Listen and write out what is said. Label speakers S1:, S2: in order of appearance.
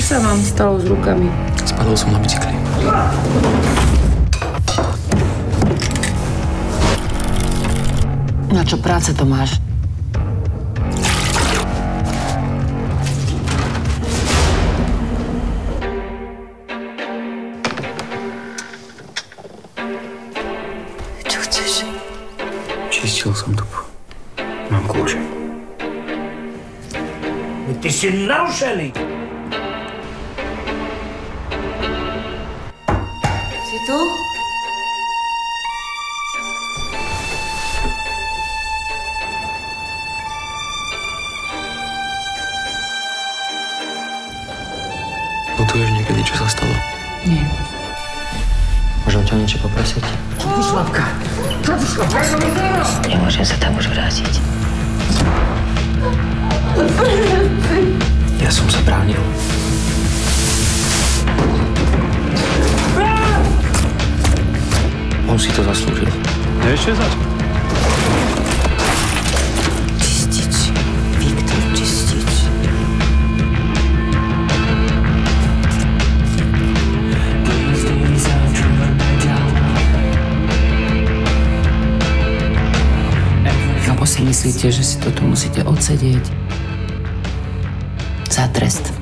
S1: sa vám stalo s rukami?
S2: Spadol som na bicykli.
S1: Na čo práce to máš?
S3: Čo chceš?
S2: Čistil som dupu. Mám kľúče.
S4: Ty si narušený.
S3: Si tu?
S2: Lutuješ niekedy, čo sa stalo?
S1: Nie.
S2: Môžem ťa niečo poprosiť?
S4: Slavka.
S3: Nemôžem sa tam už vrátiť.
S2: Ja som sa bránil. On si to zaslúžil.
S5: Nevieš, čo je zač?
S3: Čistič. Viktor Čistič.
S1: Alebo si myslíte, že si to tu musíte odsedieť za trest?